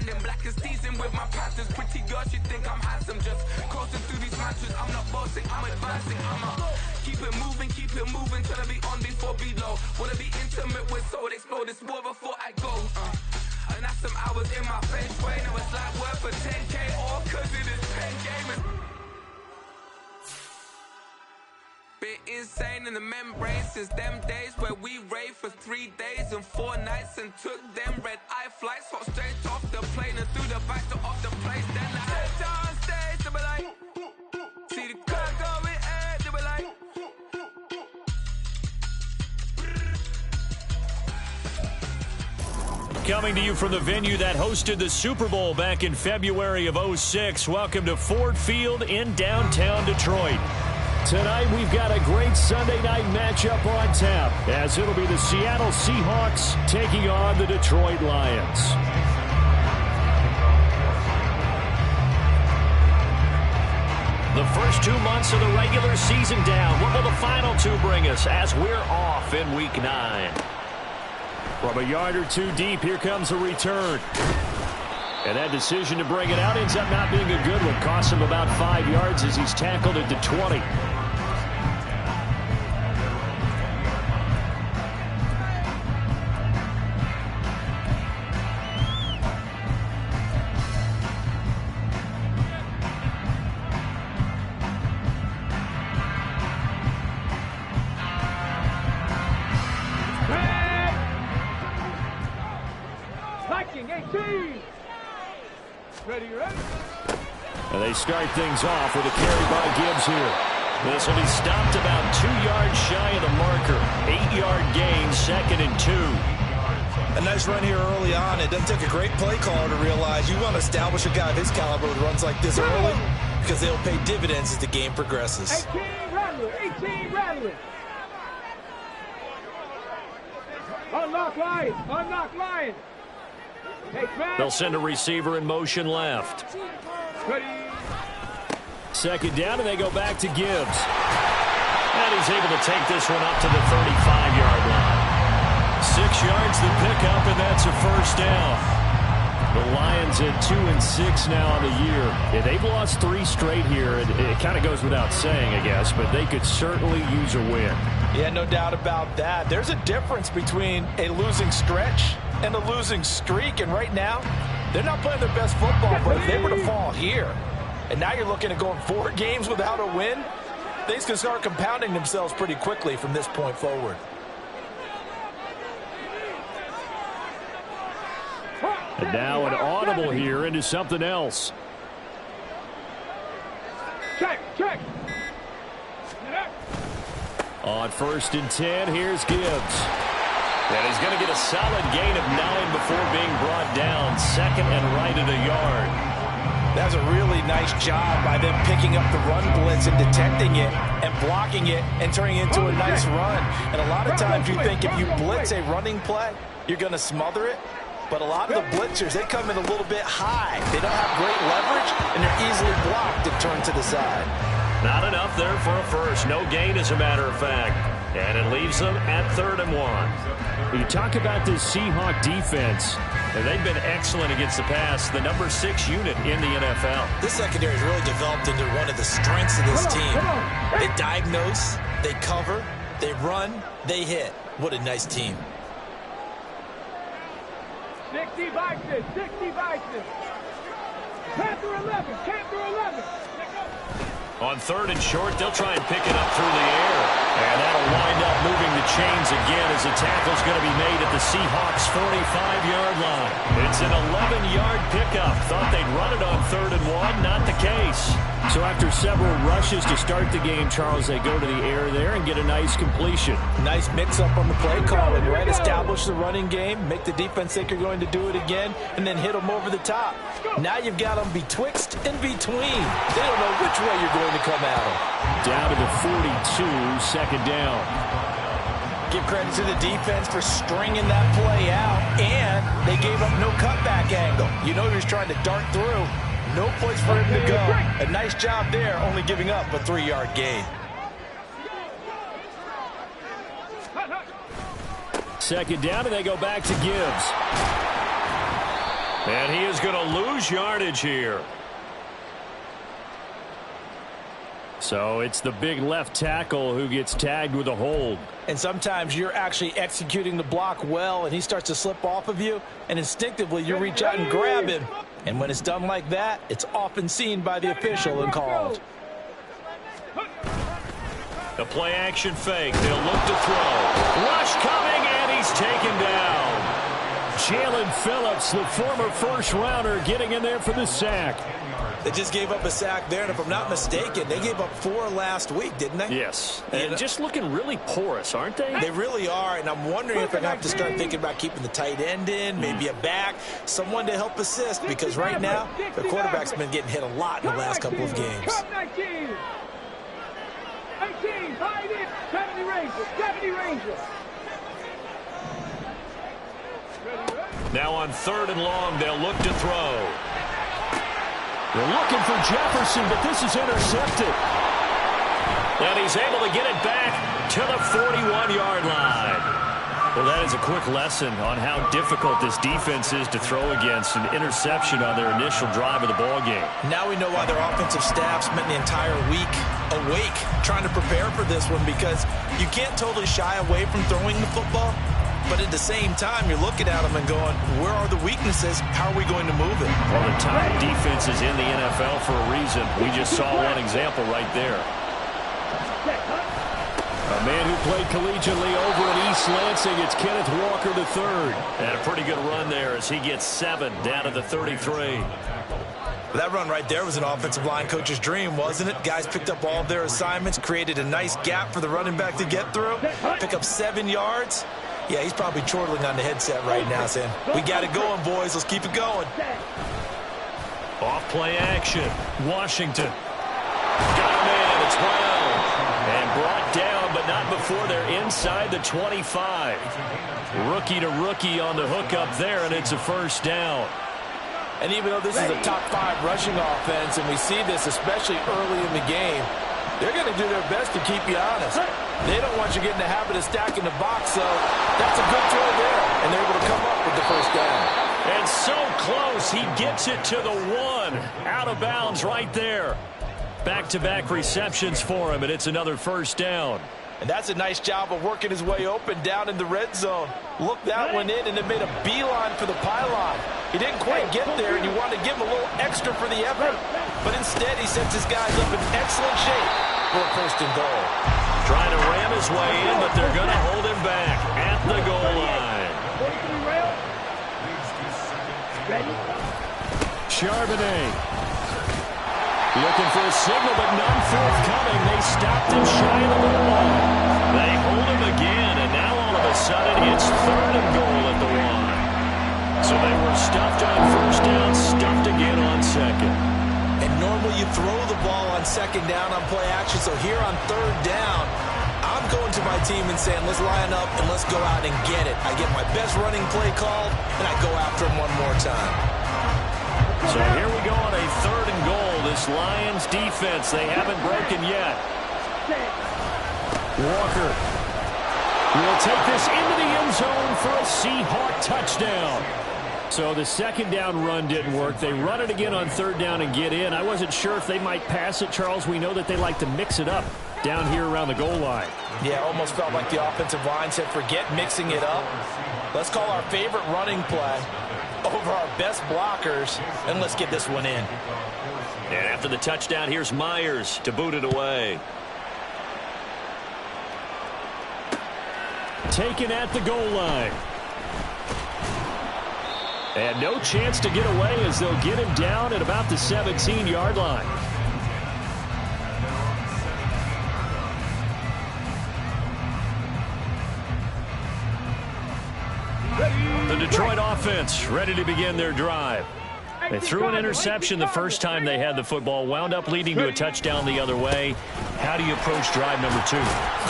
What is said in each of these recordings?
man in black is teasing with my patterns. Pretty girls, you think I'm handsome. Just coasting through these matches. I'm not bossing, I'm advancing. Keep it moving, trying to be on before below. Wanna be intimate with soul, explode this war before I go. And that's some hours in my face. Way now it's like work for 10K, all cause it is pen gaming. Bit insane in the membrane since them days where we raved for 3 days and 4 nights and took them red eye flights, hot straight off the plane and through the back door of the place. Then I head down stage, they were like, see the crowd going air, they were like. Coming to you from the venue that hosted the Super Bowl back in February of '06. Welcome to Ford Field in downtown Detroit. Tonight we've got a great Sunday night matchup on tap, as it'll be the Seattle Seahawks taking on the Detroit Lions. The first 2 months of the regular season down. What will the final 2 bring us as we're off in Week 9? From a yard or 2 deep, here comes a return. And that decision to bring it out ends up not being a good one. Costs him about 5 yards as he's tackled at the 20. And they start things off with a carry by Gibbs here. This will be stopped about 2 yards shy of the marker. 8-yard gain, 2nd and 2. A nice run here early on. It doesn't take a great play caller to realize you want to establish a guy of his caliber with runs like this early because they'll pay dividends as the game progresses. 18 Rattler. Unlock line. They'll send a receiver in motion left. Ready. 2nd down, and they go back to Gibbs. And he's able to take this one up to the 35-yard line. 6 yards to pick up, and that's a first down. The Lions at 2-6 now on the year. Yeah, they've lost 3 straight here. It kind of goes without saying, I guess, but they could certainly use a win. Yeah, no doubt about that. There's a difference between a losing stretch and a losing streak, and right now, they're not playing their best football, but if they were to fall here, and now you're looking at going 4 games without a win, things can start compounding themselves pretty quickly from this point forward. And now an audible here into something else. Check. On 1st and 10, here's Gibbs. And he's going to get a solid gain of 9 before being brought down. 2nd and right at a yard. That's a really nice job by them picking up the run blitz and detecting it and blocking it and turning it into a nice run. And a lot of times you think if you blitz a running play, you're going to smother it. But a lot of the blitzers, they come in a little bit high. They don't have great leverage, and they're easily blocked and turned to the side. Not enough there for a first. No gain, as a matter of fact. And it leaves them at 3rd and 1. You talk about this Seahawk defense, and they've been excellent against the pass, the number 6 unit in the NFL. This secondary has really developed into one of the strengths of this team. They diagnose, they cover, they run, they hit. What a nice team. 60 Vikings. Panther 11. On 3rd and short, they'll try and pick it up through the air. And that'll wind up moving the chains again as the tackle's going to be made at the Seahawks' 45-yard line. It's an 11-yard pickup. Thought they'd run it on 3rd and 1. Not the case. So after several rushes to start the game, Charles, they go to the air there and get a nice completion. Nice mix-up on the play calling, right? Establish the running game, make the defense think you're going to do it again, and then hit them over the top. Now you've got them betwixt and between. They don't know which way you're going to come at them. Down to the 42, 2nd down. Give credit to the defense for stringing that play out, and they gave up no cutback angle. You know he was trying to dart through. No place for him to go. A nice job there, only giving up a 3-yard gain. 2nd down, and they go back to Gibbs. And he is going to lose yardage here. So it's the big left tackle who gets tagged with a hold. And sometimes you're actually executing the block well, and he starts to slip off of you, and instinctively you reach out and grab him. And when it's done like that, it's often seen by the official and called. The play action fake. They'll look to throw. Rush coming, and he's taken down. Jalen Phillips, the former first-rounder, getting in there for the sack. They just gave up a sack there, and if I'm not mistaken, they gave up 4 last week, didn't they? Yes, and just looking really porous, aren't they? They really are, and I'm wondering if they're going to have to start thinking about keeping the tight end in, maybe a back, someone to help assist, because right now, the quarterback's been getting hit a lot in the last couple of games. 19, 18, 5 in, 70 Rangers. Now on 3rd and long, they'll look to throw. They're looking for Jefferson, but this is intercepted. And he's able to get it back to the 41-yard line. Well, that is a quick lesson on how difficult this defense is to throw against. An interception on their initial drive of the ballgame. Now we know why their offensive staff spent the entire week awake trying to prepare for this one, because you can't totally shy away from throwing the football. But at the same time, you're looking at them and going, where are the weaknesses? How are we going to move it? Well, the top defense is in the NFL for a reason. We just saw one example right there. A man who played collegiately over at East Lansing, it's Kenneth Walker III. And a pretty good run there as he gets 7 down to the 33. That run right there was an offensive line coach's dream, wasn't it? Guys picked up all of their assignments, created a nice gap for the running back to get through, pick up 7 yards. Yeah, he's probably chortling on the headset right now saying, we got it going, boys. Let's keep it going. Off play action. Washington. Got him in. It's Brown. And brought down, but not before they're inside the 25. Rookie to rookie on the hook up there, and it's a first down. And even though this is a top 5 rushing offense, and we see this especially early in the game, they're going to do their best to keep you honest. They don't want you getting the habit of stacking the box, so that's a good throw there. And they're able to come up with the first down. And so close, he gets it to the 1. Out of bounds right there. Back-to-back receptions for him, and it's another first down. And that's a nice job of working his way open down in the red zone. Looked that one in and then made a beeline for the pylon. He didn't quite get there, and you wanted to give him a little extra for the effort. But instead, he sets his guys up in excellent shape for a first and goal. Trying to ram his way in, but they're going to hold him back at the goal line. Charbonnet. Looking for a signal, but none forthcoming. They stopped him shy of the goal line. They hold him again, and now all of a sudden it's 3rd and goal at the 1. So they were stuffed on first down, stuffed again on second. And normally you throw the ball on second down on play action, so here on 3rd down, I'm going to my team and saying, let's line up and let's go out and get it. I get my best running play called, and I go after him one more time. So here we go on a 3rd and goal. This Lions defense, they haven't broken yet. Walker will take this into the end zone for a Seahawk touchdown. So the second down run didn't work. They run it again on 3rd down and get in. I wasn't sure if they might pass it, Charles. We know that they like to mix it up down here around the goal line. Yeah, almost felt like the offensive line said, forget mixing it up. Let's call our favorite running play over our best blockers, and let's get this one in. And after the touchdown, here's Myers to boot it away. Taken at the goal line. And no chance to get away as they'll get him down at about the 17-yard line. The Detroit offense ready to begin their drive. They threw an interception the first time they had the football, wound up leading to a touchdown the other way. How do you approach drive number 2?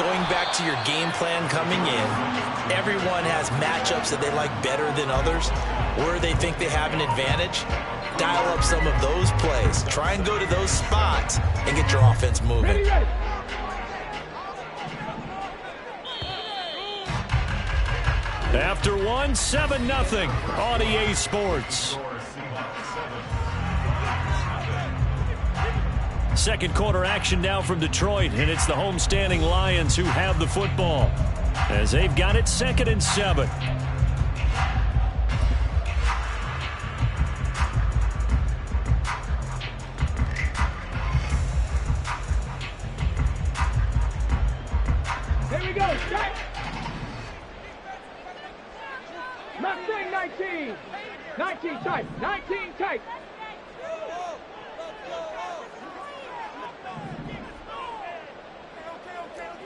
Going back to your game plan coming in, everyone has matchups that they like better than others, where they think they have an advantage. Dial up some of those plays. Try and go to those spots and get your offense moving. After 1, 7-0 on EA Sports. Second quarter action now from Detroit, and it's the homestanding Lions who have the football as they've got it 2nd and 7. Here we go. Set. Mustang 19. 19 tight. 19 tight.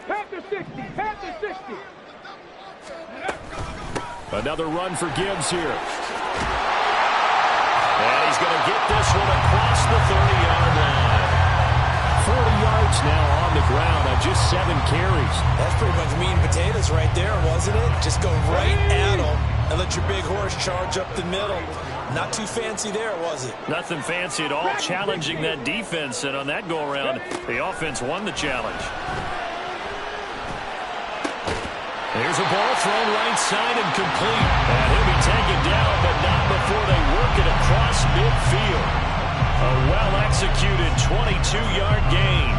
Panther 60. Panther 60. Another run for Gibbs here. And he's going to get this one across the 30-yard line. 40 yards now on the ground on just 7 carries. That's pretty much meat and potatoes right there, wasn't it? Just go right at him and let your big horse charge up the middle. Not too fancy there, was it? Nothing fancy at all, challenging that defense, and on that go-around, the offense won the challenge. Here's a ball thrown right side and complete. And he'll be taken down, but not before they work it across midfield. A well-executed 22-yard gain.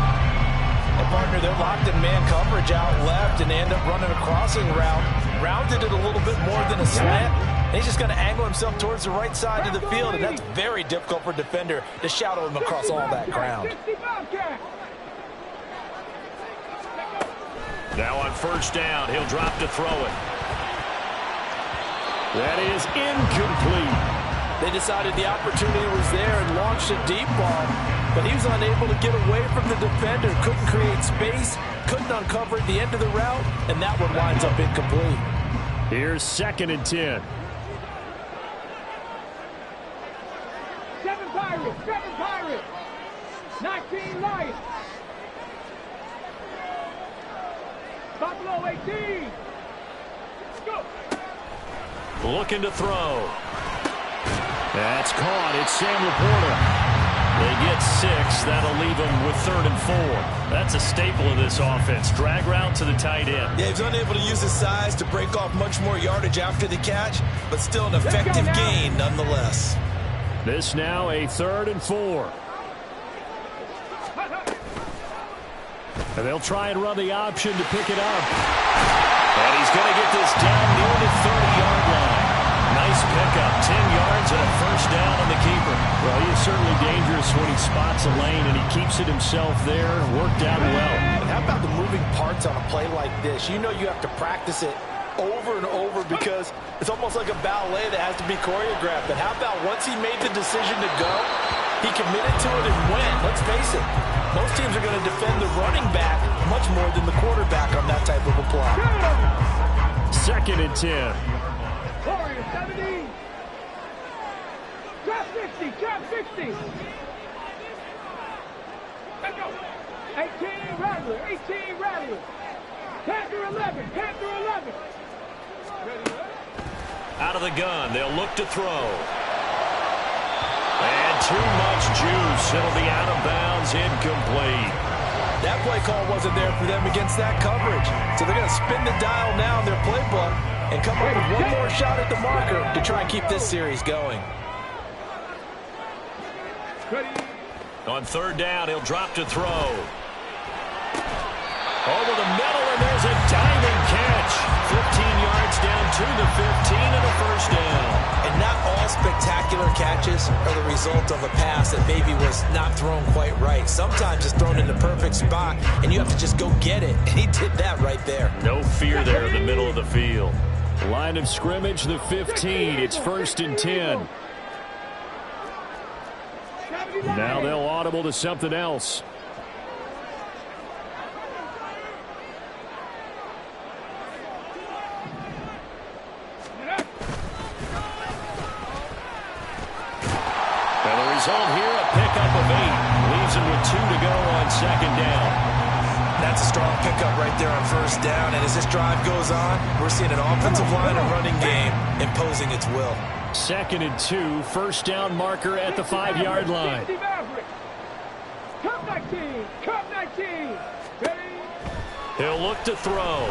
And partner, they're locked in man coverage out left, and they end up running a crossing route. Rounded it a little bit more than a slant. And he's just going to angle himself towards the right side of the field, and that's very difficult for a defender to shadow him across all that ground. Now on first down, he'll drop to throw it. That is incomplete. They decided the opportunity was there and launched a deep ball, but he was unable to get away from the defender, couldn't create space, couldn't uncover at the end of the route, and that one winds up incomplete. Here's 2nd and 10. 7 Pirates. 7 Pirates. 19 Lions. Buffalo 18. Go. Looking to throw. That's caught. It's Sam Laporta. They get 6. That'll leave them with 3rd and 4. That's a staple of this offense. Drag route to the tight end. Yeah, he's unable to use his size to break off much more yardage after the catch, but still an effective gain nonetheless. This now a 3rd and 4. And they'll try and run the option to pick it up. And he's going to get this down near the 30-yard line. Nice pickup, 10 yards and a first down on the keeper. Well, he is certainly dangerous when he spots a lane, and he keeps it himself there. Worked out well. And how about the moving parts on a play like this? You know you have to practice it over and over because it's almost like a ballet that has to be choreographed. But how about once he made the decision to go, he committed to it and went. Let's face it, most teams are going to defend the running back much more than the quarterback on that type of a play. 2nd and 10. Warriors 70. Drop 60. Drop 60. Let's go. 18 Rattler. 18 Rattler. Panther 11. Panther 11. Out of the gun, they'll look to throw. And too much juice. It'll be out of bounds, incomplete. That play call wasn't there for them against that coverage. So they're going to spin the dial now in their playbook and come up with one more shot at the marker to try and keep this series going. On 3rd down, he'll drop to throw. Over the middle, and there's a diving catch. 15 yards down to the 15 and a first down. And not all spectacular catches are the result of a pass that maybe was not thrown quite right. Sometimes it's thrown in the perfect spot, and you have to just go get it. And he did that right there. No fear there in the middle of the field. Line of scrimmage, the 15. It's 1st and 10. Now they'll audible to something else. And the result here, a pickup of 8. Leaves him with 2 to go on 2nd down. That's a strong pickup right there on 1st down. And as this drive goes on, we're seeing an offensive line and running game imposing its will. 2nd and 2, first down marker at the 5-yard line. Cup 19, Cup 19. Ready? He'll look to throw.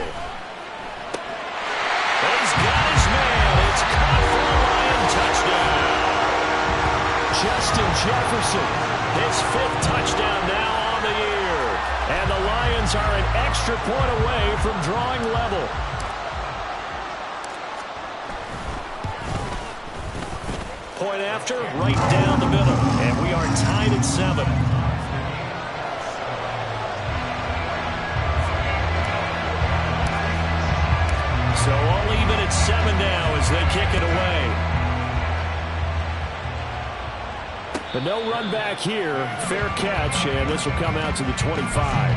He's got his man. It's caught for a Lion touchdown. Justin Jefferson His 5th touchdown now on the year. And the Lions are an extra point away from drawing level. Point after, right down the middle. And we are tied at 7. So all even at 7 now as they kick it away. But no run back here. Fair catch, and this will come out to the 25.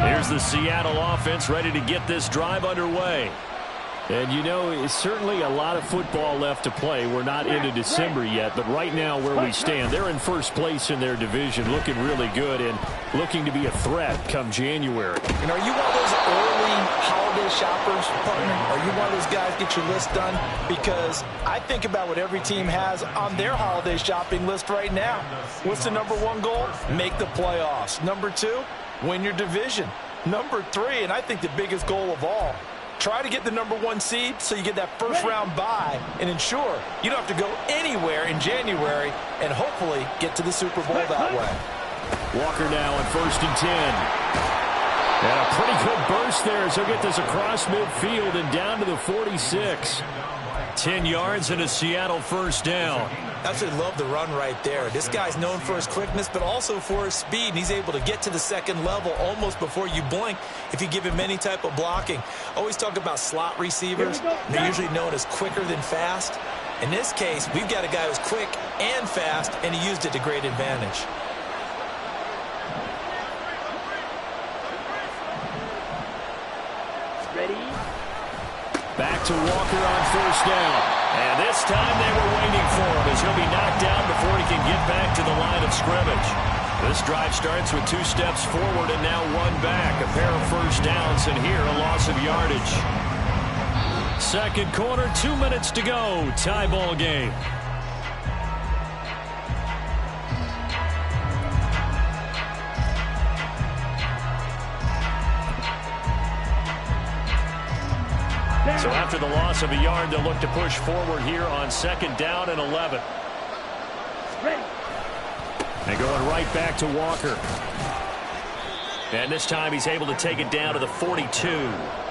Here's the Seattle offense ready to get this drive underway. And, you know, it's certainly a lot of football left to play. We're not into December yet, but right now where we stand, they're in first place in their division, looking really good and looking to be a threat come January. And are you one of those early holiday shoppers, partner? Are you one of those guys get your list done? Because I think about what every team has on their holiday shopping list right now. What's the number 1 goal? Make the playoffs. Number 2, win your division. Number 3, and I think the biggest goal of all, try to get the number 1 seed so you get that first-round bye and ensure you don't have to go anywhere in January and hopefully get to the Super Bowl that way. Walker now on 1st and 10. And a pretty good burst there as he'll get this across midfield and down to the 46. 10 yards and a Seattle first down. I absolutely love the run right there. This guy's known for his quickness, but also for his speed. And he's able to get to the second level almost before you blink if you give him any type of blocking. Always talk about slot receivers. They're usually known as quicker than fast. In this case, we've got a guy who's quick and fast, and he used it to great advantage. Ready? Back to Walker on 1st down. And this time they were waiting for him as he'll be knocked down before he can get back to the line of scrimmage. This drive starts with 2 steps forward and now 1 back. A pair of first downs and here a loss of yardage. Second quarter, 2 minutes to go. Tie ball game. So after the loss of a yard, they'll look to push forward here on 2nd down and 11. And going right back to Walker. And this time he's able to take it down to the 42. 4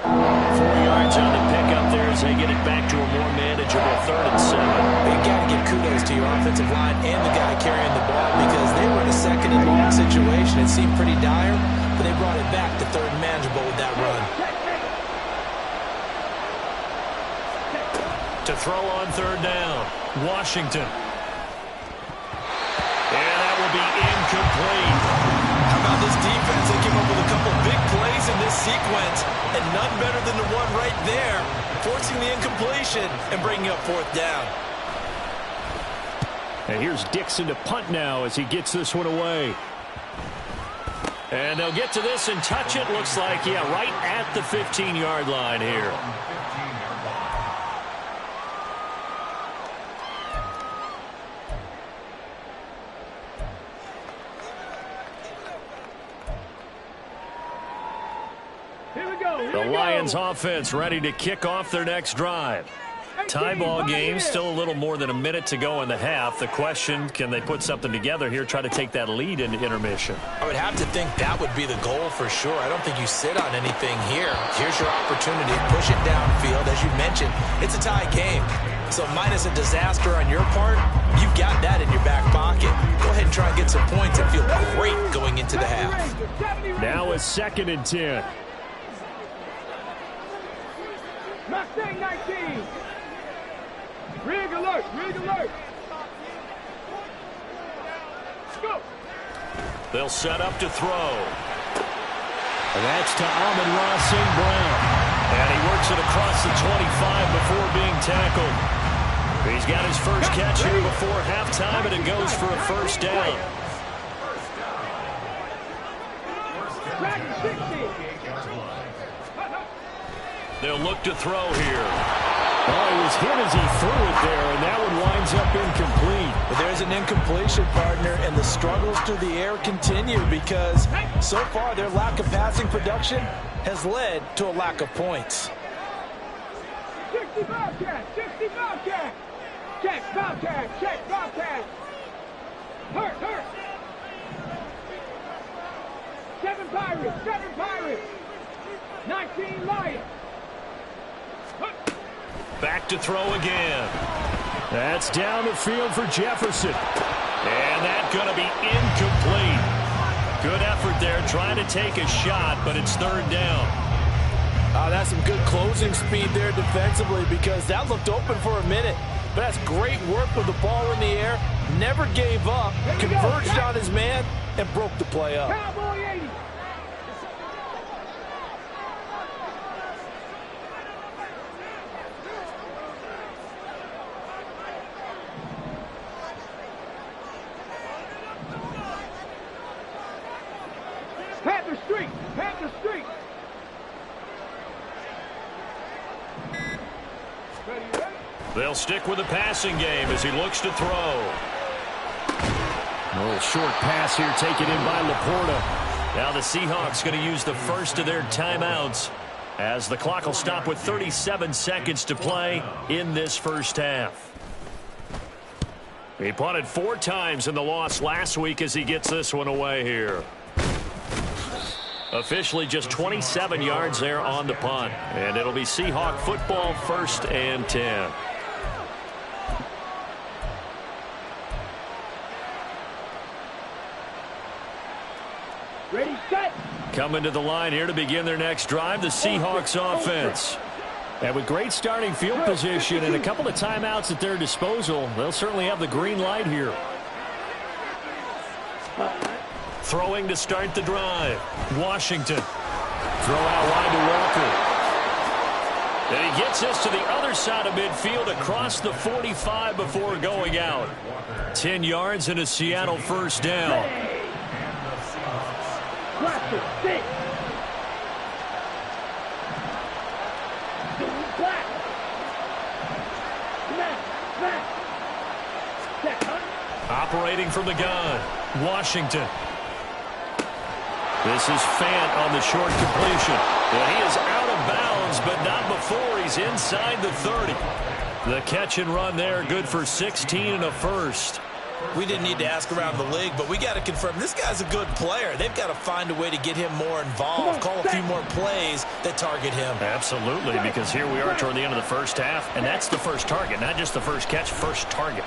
yards on the pickup there as they get it back to a more manageable 3rd and 7. You got to give kudos to your offensive line and the guy carrying the ball because they were in a 2nd and long situation. It seemed pretty dire, but they brought it back to 3rd and manageable with that run. To throw on 3rd down, Washington. And that will be incomplete. How about this defense? They came up with a couple big plays in this sequence, and none better than the one right there, forcing the incompletion and bringing up 4th down. And here's Dixon to punt now as he gets this one away. And they'll get to this and touch it. Looks like, yeah, right at the 15-yard line here. The Lions offense ready to kick off their next drive. Tie ball game, still a little more than a minute to go in the half. The question, can they put something together here, try to take that lead into intermission? I would have to think that would be the goal for sure. I don't think you sit on anything here. Here's your opportunity. Push it downfield. As you mentioned, it's a tie game. So minus a disaster on your part, you've got that in your back pocket. Go ahead and try and get some points and feel great going into the half. Now it's 2nd and 10. Mustang 19. Rig alert, rig alert. Go. They'll set up to throw. And that's to Amon-Ra St. Brown. And he works it across the 25 before being tackled. He's got his first catch here before halftime, and it goes for a first down. They'll look to throw here. Oh, he was hit as he threw it there, and that one winds up incomplete. But there's There's an incompletion, partner, and the struggles through the air continue because so far their lack of passing production has led to a lack of points. 60 Bobcat, 60 Bobcat. Check Bobcat, check Bobcat. Hurt. 7 Pirates. 19 Lions. Back to throw again. That's down the field for Jefferson. And that's going to be incomplete. Good effort there trying to take a shot, but it's third down. That's some good closing speed there defensively because that looked open for a minute. But that's great work with the ball in the air. Never gave up, converged on his man, and broke the play up. Cowboy 80. Panther Street. They'll stick with the passing game as he looks to throw. A little short pass here taken in by Laporta. Now the Seahawks going to use the first of their timeouts as the clock will stop with 37 seconds to play in this first half. He punted 4 times in the loss last week as he gets this one away here. Officially just 27 yards there on the punt. And it'll be Seahawk football, 1st and 10. Ready, set. Coming to the line here to begin their next drive, the Seahawks offense. And with great starting field position and a couple of timeouts at their disposal, they'll certainly have the green light here. Throwing to start the drive. Washington. Throw out wide to Walker. And he gets this to the other side of midfield across the 45 before going out. 10 yards and a Seattle first down. Operating from the gun. Washington. This is Fant on the short completion. And he is out of bounds, but not before he's inside the 30. The catch and run there, good for 16 and a first. We didn't need to ask around the league, but we got to confirm this guy's a good player. They've got to find a way to get him more involved, call a few more plays that target him. Absolutely, because here we are toward the end of the first half, and that's the first target, not just the first catch, first target.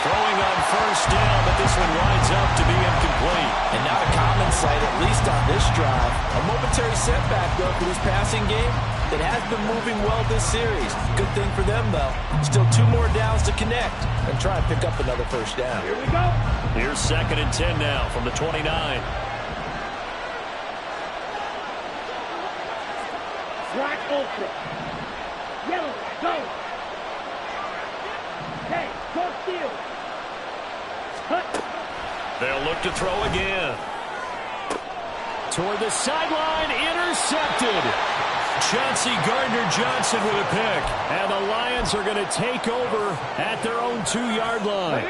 Throwing on first down, but this one winds up to be incomplete. And not a common sight, at least on this drive. A momentary setback, though, for this passing game that has been moving well this series. Good thing for them, though. Still 2 more downs to connect and try and pick up another first down. Here we go. Here's 2nd and 10 now from the 29. Black ultra. Yellow, go. Hey, go steal. They'll look to throw again. Toward the sideline, intercepted. Chauncey Gardner-Johnson with a pick. And the Lions are going to take over at their own 2-yard line.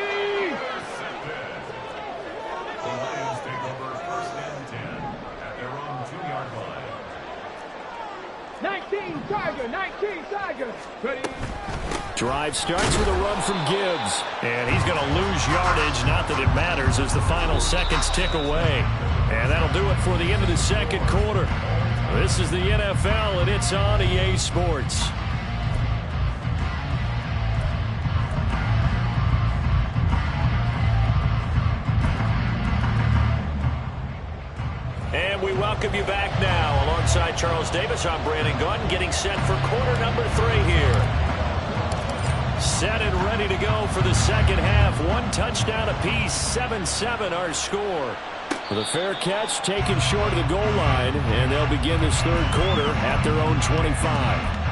The Lions take over 1st and 10 at their own 2-yard line. 19 Tiger. Ready. Drive starts with a run from Gibbs. And he's going to lose yardage. Not that it matters as the final seconds tick away. And that'll do it for the end of the second quarter. This is the NFL, and it's on EA Sports. And we welcome you back now. Alongside Charles Davis, I'm Brandon Gaudin, getting set for quarter number 3 here. Set and ready to go for the second half. 1 touchdown apiece, 7-7 our score. With a fair catch taken short of the goal line, and they'll begin this third quarter at their own 25.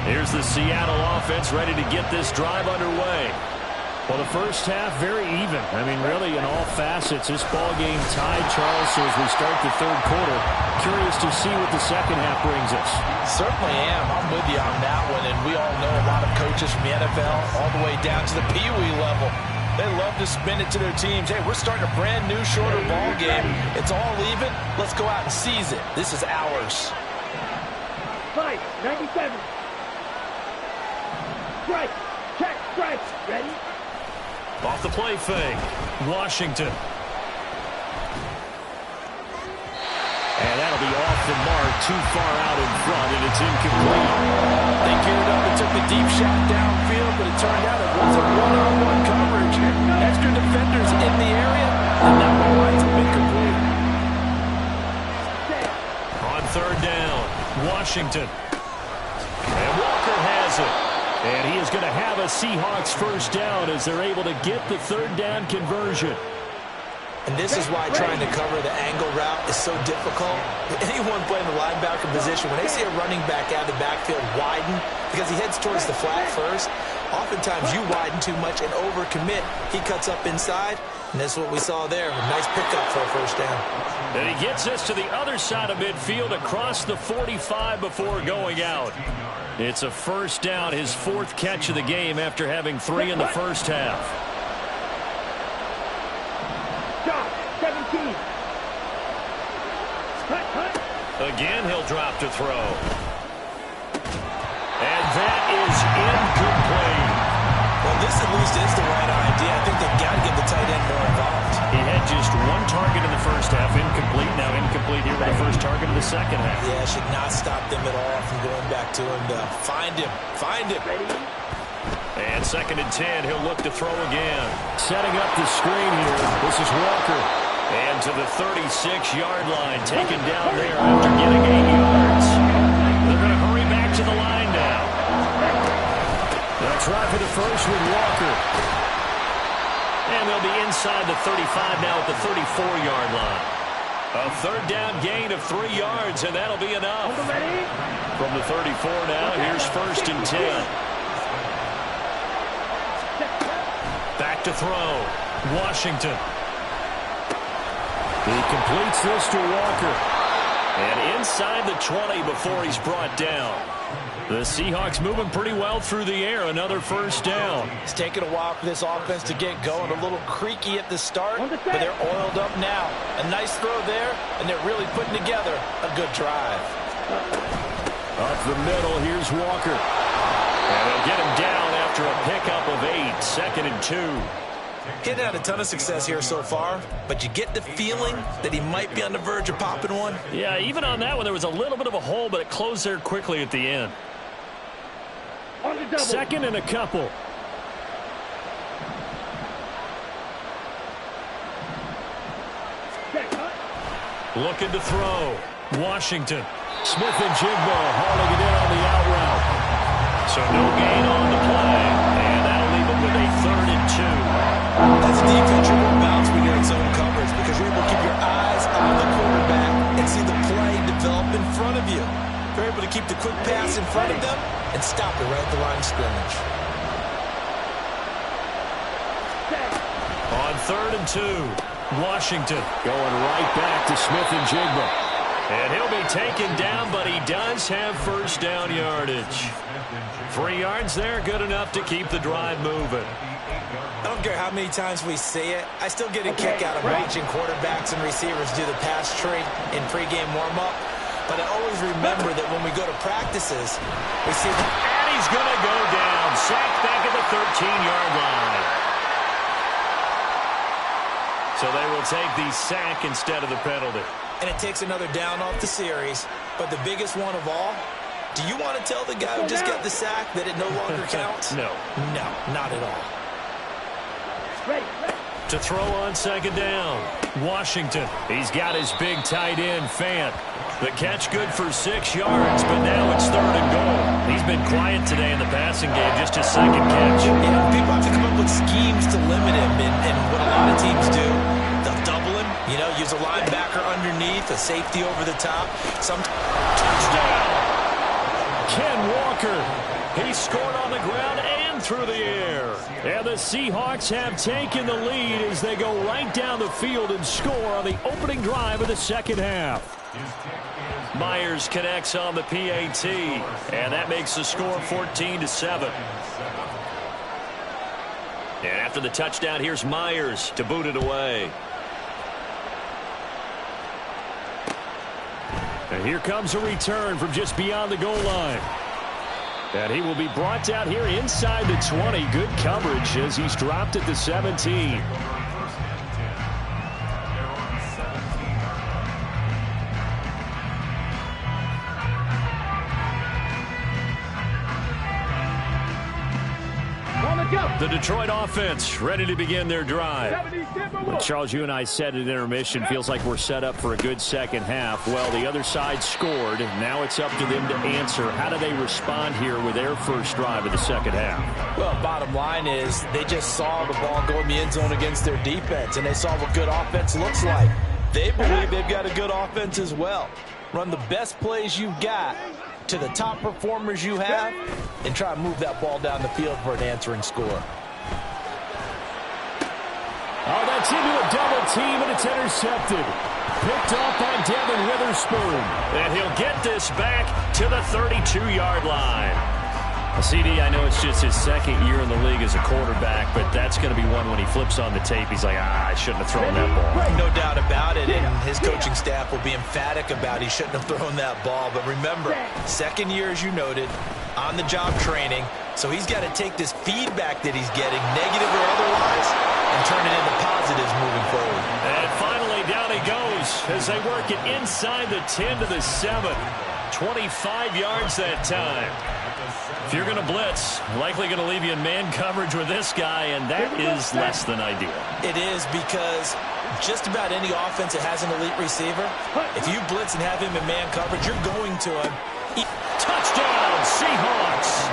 Here's the Seattle offense ready to get this drive underway. Well, the first half, very even. I mean, really, in all facets, this ball game tied, Charles. So as we start the third quarter, curious to see what the second half brings us. Certainly am. I'm with you on that one. And we all know a lot of coaches from the NFL all the way down to the Pee Wee level. They love to spin it to their teams. Hey, we're starting a brand new, shorter ball game. It's all even. Let's go out and seize it. This is ours. Fight, 97. Strike, check, strike. Ready? Off the play fake, Washington. And that'll be off the mark, too far out in front, and it's incomplete. They geared up and took the deep shot downfield, but it turned out it wasn't one-on-one coverage. Extra defenders in the area, and that one winds up incomplete. On third down, Washington. And Walker has it. And he is going to have a Seahawks first down as they're able to get the third down conversion. And this is why trying to cover the angle route is so difficult. Anyone playing the linebacker position, when they see a running back out of the backfield widen, because he heads towards the flat first, oftentimes you widen too much and overcommit. He cuts up inside, and that's what we saw there. A nice pickup for a first down. And he gets us to the other side of midfield across the 45 before going out. It's a first down, his fourth catch of the game after having 3 in the first half. Shot, 17. Cut. Again, he'll drop to throw. And that is incomplete. Well, this at least is the right idea. I think they've got to get the tight end more involved. He had just one target in the first half, incomplete. Now incomplete here with the first target of the second half. Yeah, should not stop them at all from going back to him. Find him. And 2nd and 10, he'll look to throw again. Setting up the screen here. This is Walker. And to the 36-yard line, taken down there after getting 8 yards. They're going to hurry back to the line now. They'll try for the first with Walker. And they'll be inside the 35 now at the 34-yard line. A third down gain of 3 yards, and that'll be enough. From the 34 now, here's 1st and 10. Back to throw. Washington. He completes this to Walker. And inside the 20 before he's brought down. The Seahawks moving pretty well through the air. Another first down. It's taken a while for this offense to get going. A little creaky at the start, but they're oiled up now. A nice throw there, and they're really putting together a good drive. Up the middle, here's Walker. And they'll get him down after a pickup of 8. 2nd and 2. He hadn't had a ton of success here so far, but you get the feeling that he might be on the verge of popping one. Yeah, even on that one, there was a little bit of a hole, but it closed there quickly at the end. 2nd and a couple. Looking to throw. Washington. Smith-Njigba hauling it in on the out route. So no gain on the play. And that'll leave him with a 3rd and 2. That's a defense you won't bounce when you're in zone coverage because you're able to keep your eyes on the quarterback and see the play develop in front of you. You're able to keep the quick pass in front of them and stop it right at the line of scrimmage. On 3rd and 2, Washington going right back to Smith-Njigba. And he'll be taken down, but he does have first down yardage. 3 yards there, good enough to keep the drive moving. I don't care how many times we see it. I still get a kick out of watching quarterbacks and receivers do the pass tree in pregame warm-up. But I always remember that when we go to practices, we see that. And he's going to go down. Sacked back at the 13-yard line. So they will take the sack instead of the penalty. And it takes another down off the series. But the biggest one of all, do you want to tell the guy who just got the sack that it no longer counts? No. No, not at all. To throw on 2nd down, Washington. He's got his big tight end, Fant. The catch good for 6 yards, but now it's 3rd and goal. He's been quiet today in the passing game, just his 2nd catch. Yeah, people have to come up with schemes to limit him, and what a lot of teams do, they'll double him, use a linebacker underneath, a safety over the top. Touchdown! Ken Walker. He scored on the ground and through the air. And the Seahawks have taken the lead as they go right down the field and score on the opening drive of the second half. Myers connects on the PAT, and that makes the score 14-7. And after the touchdown, here's Myers to boot it away. And here comes a return from just beyond the goal line. And he will be brought down here inside the 20. Good coverage as he's dropped at the 17. The Detroit offense ready to begin their drive. Well, Charles, you and I said at intermission, feels like we're set up for a good second half. Well, the other side scored. Now it's up to them to answer. How do they respond here with their first drive of the second half? Well, bottom line is they just saw the ball go in the end zone against their defense, and they saw what good offense looks like. They believe they've got a good offense as well. Run the best plays you've got to the top performers you have, and try to move that ball down the field for an answering score. Oh, that's into a double team, and it's intercepted. Picked off by Devin Witherspoon. And he'll get this back to the 32-yard line. CD, I know it's just his second year in the league as a quarterback, but that's going to be one when he flips on the tape. He's like, I shouldn't have thrown that ball. No doubt about it, and his coaching staff will be emphatic about he shouldn't have thrown that ball. But remember, second year, as you noted, on-the-job training, so he's got to take this feedback that he's getting, negative or otherwise, and turn it into positives moving forward. And finally, down he goes as they work it inside the 10 to the 7. 25 yards that time. If you're going to blitz, likely going to leave you in man coverage with this guy, and that is less than ideal. It is, because just about any offense that has an elite receiver, if you blitz and have him in man coverage, you're going to him. Touchdown, Seahawks!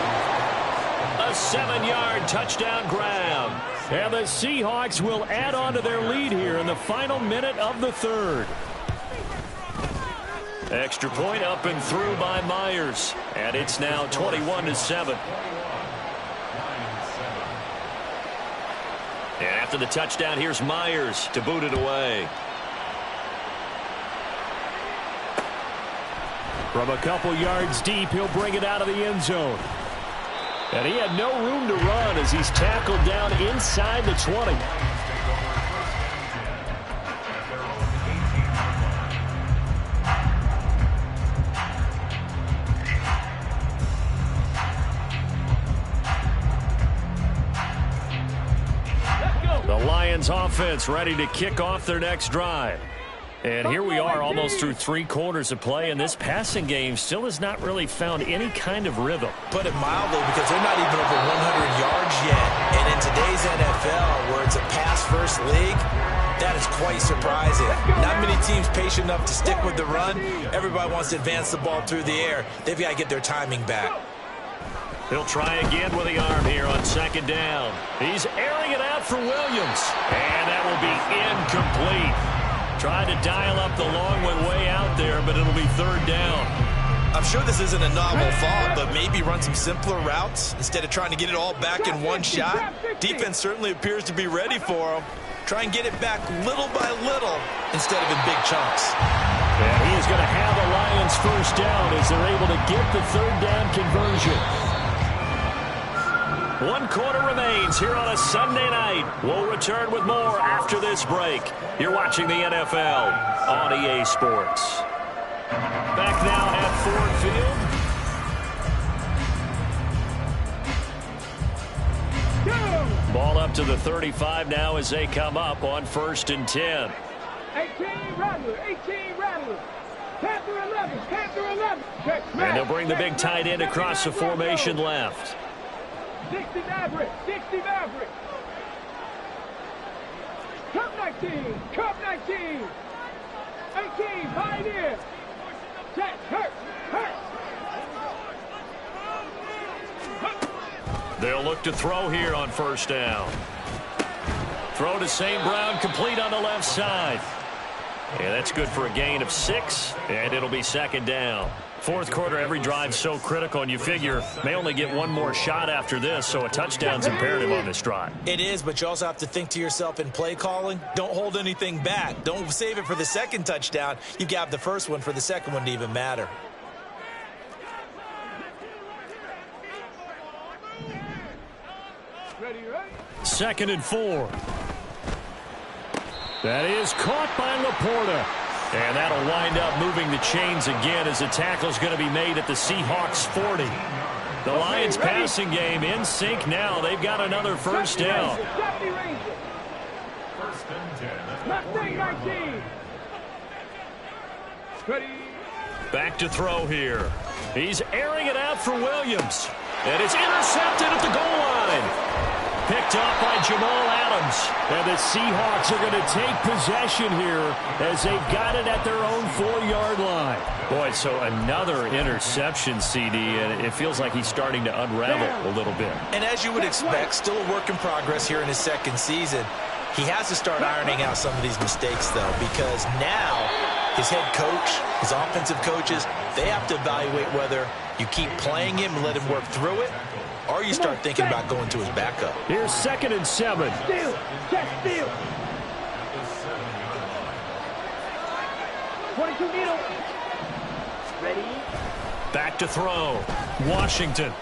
A 7-yard touchdown grab. And the Seahawks will add on to their lead here in the final minute of the third. Extra point up and through by Myers. And it's now 21-7. And after the touchdown, here's Myers to boot it away. From a couple yards deep, he'll bring it out of the end zone. And he had no room to run as he's tackled down inside the 20. The Lions offense ready to kick off their next drive. And here we are almost through 3 quarters of play, and this passing game still has not really found any kind of rhythm. Put it mildly, because they're not even over 100 yards yet. And in today's NFL, where it's a pass-first league, that is quite surprising. Not many teams patient enough to stick with the run. Everybody wants to advance the ball through the air. They've got to get their timing back. He'll try again with the arm here on second down. He's airing it out for Williams. And that will be incomplete. Trying to dial up the long one way out there, but it'll be third down. I'm sure this isn't a novel thought, but maybe run some simpler routes instead of trying to get it all back in one shot. Defense certainly appears to be ready for him. Try and get it back little by little instead of in big chunks. And he is going to have the Lions first down as they're able to get the third down conversion. 1 quarter remains here on a Sunday night. We'll return with more after this break. You're watching the NFL on EA Sports. Back now at Ford Field. Ball up to the 35 now as they come up on 1st and 10. 18 Rattler, 18 Rattler. Panther 11, Panther 11. And they'll bring the big tight end across the formation left. 60 Maverick, 60 Maverick. Cup 19, Cup 19. 18, Pioneer. Jack, hurt. They'll look to throw here on 1st down. Throw to St. Brown, complete on the left side. And that's good for a gain of 6, and it'll be second down. Fourth quarter, every drive's so critical, and you figure may only get one more shot after this, so a touchdown's imperative on this drive. It is, but you also have to think to yourself in play calling, don't hold anything back. Don't save it for the second touchdown. You got the first one for the second one to even matter. Second and 4. That is caught by Laporta. And that'll wind up moving the chains again as the tackle's going to be made at the Seahawks 40. The Lions passing game in sync now. They've got another first down. First and 10. Back to throw here. He's airing it out for Williams. And it's intercepted at the goal line. Picked up by Jamal Adams. And the Seahawks are going to take possession here as they've got it at their own 4-yard line. Boy, so another interception, CD, and it feels like he's starting to unravel a little bit. And as you would expect, still a work in progress here in his second season. He has to start ironing out some of these mistakes, though, because now his head coach, his offensive coaches, they have to evaluate whether you keep playing him and let him work through it, or you start thinking about going to his backup. Here's second and 7. Steal. Check steal. 22 needle. Ready. Back to throw. Washington.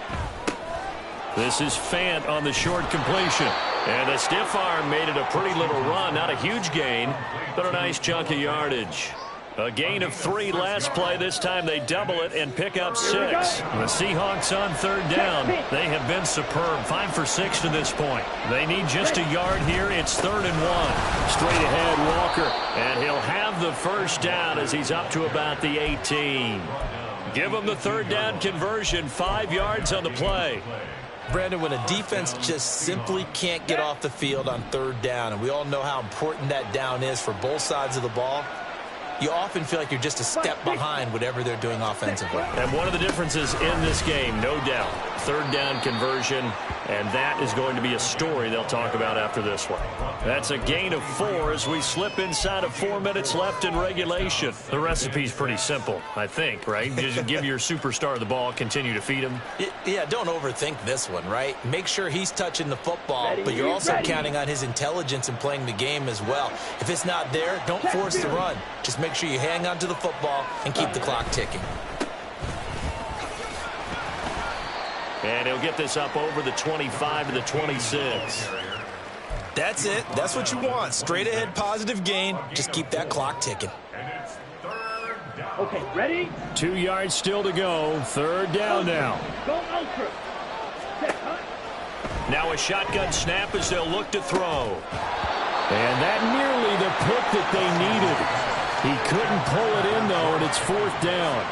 This is Fant on the short completion. And the stiff arm made it a pretty little run. Not a huge gain, but a nice chunk of yardage. A gain of 3 last play. This time they double it and pick up 6. The Seahawks on third down. They have been superb. 5 for 6 to this point. They need just a yard here. It's 3rd and 1. Straight ahead, Walker. And he'll have the first down as he's up to about the 18. Give him the third down conversion. 5 yards on the play. Brandon, when a defense just simply can't get off the field on third down, and we all know how important that down is for both sides of the ball, you often feel like you're just a step behind whatever they're doing offensively. And one of the differences in this game, no doubt, third down conversion, and that is going to be a story they'll talk about after this one. That's a gain of 4 as we slip inside of 4 minutes left in regulation. The recipe's pretty simple, I think, right? Just give your superstar the ball, continue to feed him. Yeah, don't overthink this one, right? Make sure he's touching the football, but you're also counting on his intelligence in playing the game as well. If it's not there, don't force the run. Just make sure you hang on to the football and keep the clock ticking. And he'll get this up over the 25 to the 26. That's it. That's what you want. Straight ahead positive gain. Just keep that clock ticking. Okay, ready? 2 yards still to go. Third down now. Go ultra. Set, huh? Now a shotgun snap as they'll look to throw. And that nearly the pick that they needed. He couldn't pull it in, though, and it's 4th down.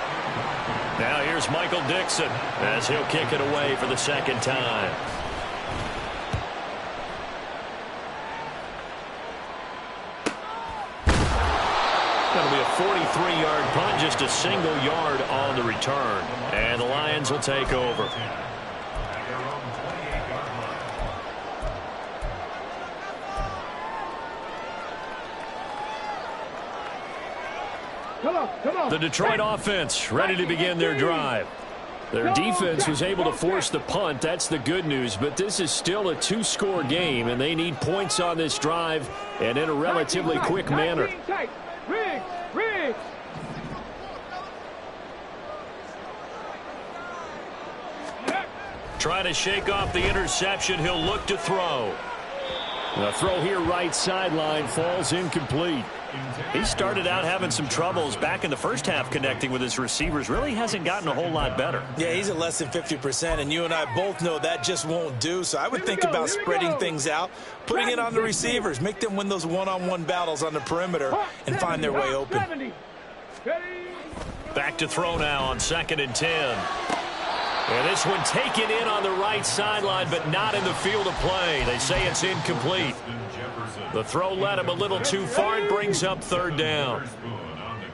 Now here's Michael Dixon as he'll kick it away for the second time. That'll be a 43-yard punt, just a single yard on the return. And the Lions will take over. Come on. The Detroit offense ready to begin their drive. Their defense was able to force the punt. That's the good news. But this is still a 2-score game, and they need points on this drive and in a relatively quick manner. Riggs. Trying to shake off the interception. He'll look to throw. The throw here right sideline falls incomplete. He started out having some troubles back in the first half connecting with his receivers. Really hasn't gotten a whole lot better. Yeah, he's at less than 50%, and you and I both know that just won't do. So I would think about spreading things out, putting it on the receivers, make them win those one-on-one battles on the perimeter and find their way open. Back to throw now on 2nd and 10. And this one taken in on the right sideline, but not in the field of play. They say it's incomplete. The throw led him a little too far. It brings up 3rd down.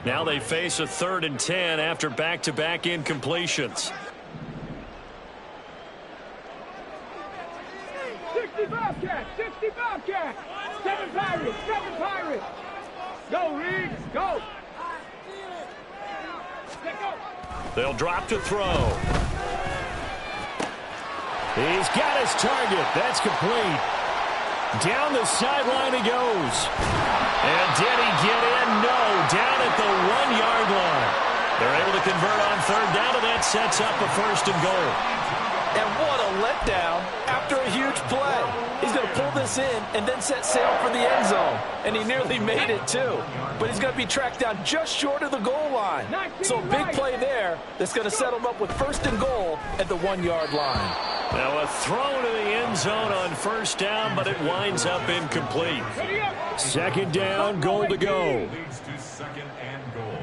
Now they face a 3rd and 10 after back-to-back incompletions. 65 cat. 7 Pirates. Go, Reed. Go. They'll drop to throw. He's got his target. That's complete. Down the sideline he goes. And did he get in? No. Down at the 1-yard line. They're able to convert on third down, and that sets up a 1st and goal. And what a letdown after a huge play. He's going to pull this in and then set sail for the end zone. And he nearly made it, too. But he's going to be tracked down just short of the goal line. So a big play there that's going to set him up with 1st and goal at the 1-yard line. Now a throw to the end zone on 1st down, but it winds up incomplete. 2nd down, goal to go. Leads to 2nd and goal.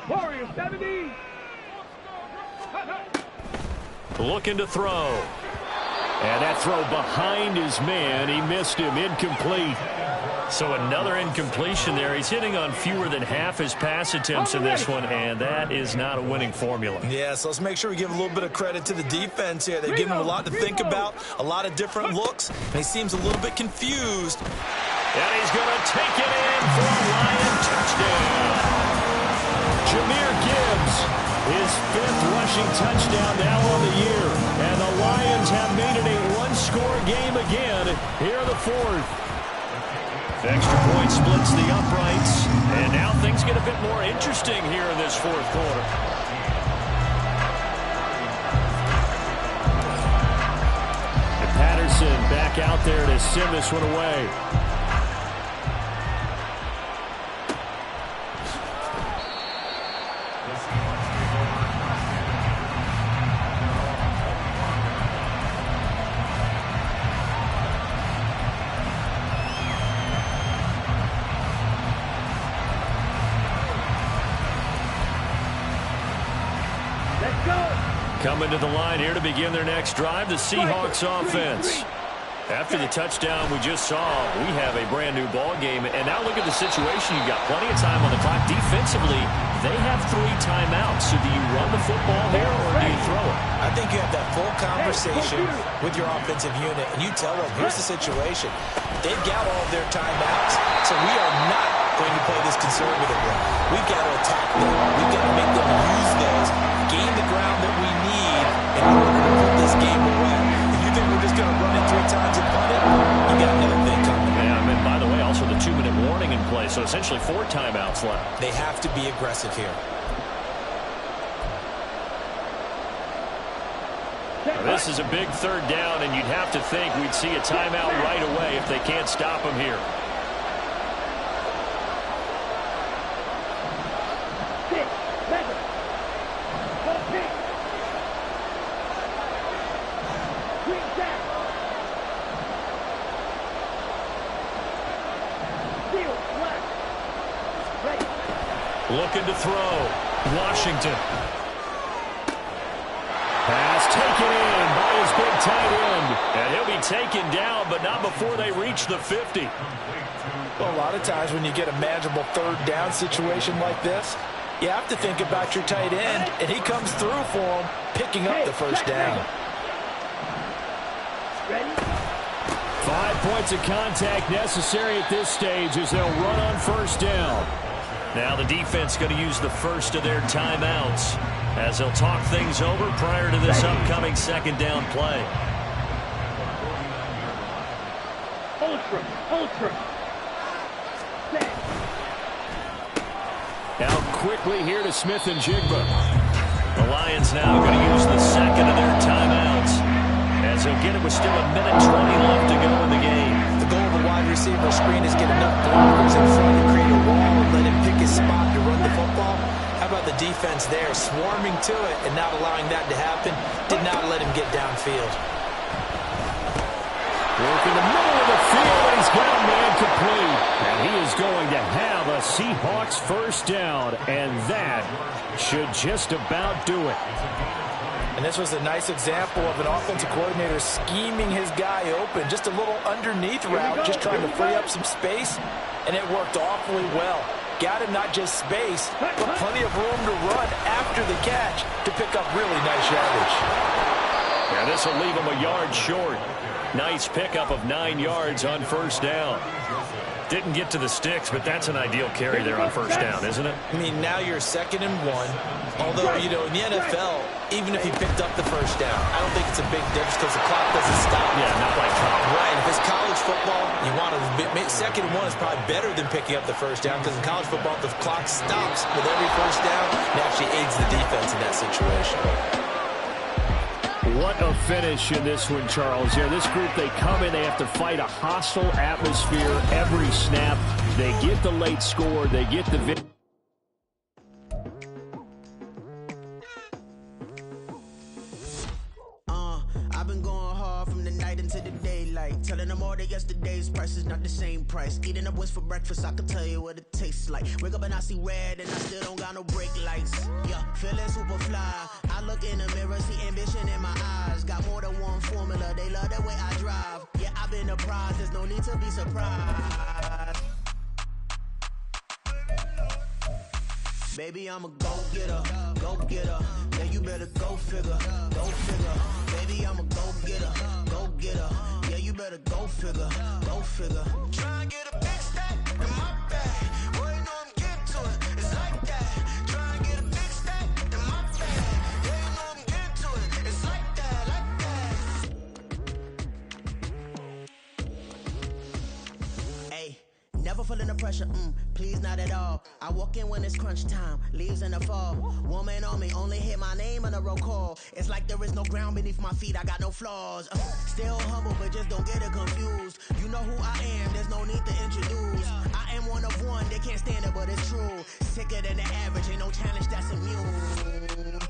Warriors 70. Looking to throw. And that throw behind his man. He missed him. Incomplete. So another incompletion there. He's hitting on fewer than half his pass attempts in this one, and that is not a winning formula. Yeah, so let's make sure we give a little bit of credit to the defense here. They've given him a lot to think about, a lot of different looks, and he seems a little bit confused. And he's going to take it in for a Lion touchdown. Jahmyr Gibbs, his 5th rushing touchdown now on the year. And the Lions have made it a 1-score game again here in the 4th. Extra point splits the uprights, and now things get a bit more interesting here in this 4th quarter. And Patterson back out there to send this one away. Coming to the line here to begin their next drive, the Seahawks offense. After the touchdown we just saw, we have a brand-new ball game. And now look at the situation. You've got plenty of time on the clock. Defensively, they have 3 timeouts. So do you run the football here or do you throw it? I think you have that full conversation with your offensive unit, and you tell them, here's the situation. They've got all of their timeouts, so we are not going to play this conservatively. We've got to attack them. We've got to make them use those, gain the ground that we need in order to put this game away. If you think we're just going to run it 3 times and punt it, you got another thing coming. Yeah, and by the way, also the 2-minute warning in play, so essentially 4 timeouts left. They have to be aggressive here. Now, this is a big 3rd down, and you'd have to think we'd see a timeout right away if they can't stop him here. Looking to throw. Washington. Pass taken in by his big tight end. And he'll be taken down, but not before they reach the 50. Well, a lot of times when you get a manageable 3rd down situation like this, you have to think about your tight end, and he comes through for him, picking up the 1st down. 5 points of contact necessary at this stage as they'll run on 1st down. Now the defense going to use the first of their timeouts as they'll talk things over prior to this upcoming 2nd down play. Ultra. Now quickly here to Smith and Jigba. The Lions now going to use the 2nd of their timeouts as they'll get it with still 1:20 left to go in the game. The goal of the wide receiver screen is get enough blockers in front to create a wall and let him pick his spot to run the football. How about the defense there, swarming to it and not allowing that to happen? Did not let him get downfield. Work in the middle of the field, and he's got a man complete. And he is going to have a Seahawks 1st down, and that should just about do it. And this was a nice example of an offensive coordinator scheming his guy open. Just a little underneath route, just trying to free up some space, and it worked awfully well. Got him not just space, but plenty of room to run after the catch to pick up really nice yardage. Yeah, this will leave him a yard short. Nice pickup of 9 yards on first down. Didn't get to the sticks, but that's an ideal carry there on first down, isn't it? I mean, now you're 2nd and 1. Although, you know, in the NFL, even if he picked up the first down, I don't think it's a big difference because the clock doesn't stop. Yeah, not like college. Right. If it's college football, you want to 2nd and 1 is probably better than picking up the first down because in college football, the clock stops with every first down. It actually aids the defense in that situation. What a finish in this one, Charles. Yeah, this group, they come in, they have to fight a hostile atmosphere every snap. They get the late score, they get the victory. I've been going hard from the night into the daylight, telling them all that yesterday's price is not the same price. Eating up wings for breakfast, I can tell you what it tastes like. Wake up and I see red and I still don't got no brake lights. Yeah, feeling super fly. I look in the mirror, see ambition in my eyes. Got more than one formula, they love the way I drive. Yeah, I've been a prize, there's no need to be surprised. Baby, I'm a go-getter, go-getter. Yeah, you better go figure, go figure. Baby, I'm a go-getter, go-getter. Yeah, you better go figure, go figure. Try and get a big stack in my bag. Boy, you know I'm getting to it, it's like that. Try and get a big stack in my bag. Yeah, you know I'm getting to it, it's like that, like that. Hey. Never feeling the pressure, please not at all. I walk in when it's crunch time, leaves in the fall. Woman on me, only hit my name on a roll call. It's like there is no ground beneath my feet, I got no flaws. Still humble, but just don't get it confused. You know who I am, there's no need to introduce. I am one of one, they can't stand it, but it's true. Sicker than the average, ain't no challenge that's immune.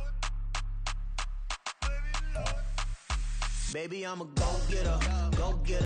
Baby, I'm a go-getter, go-getter.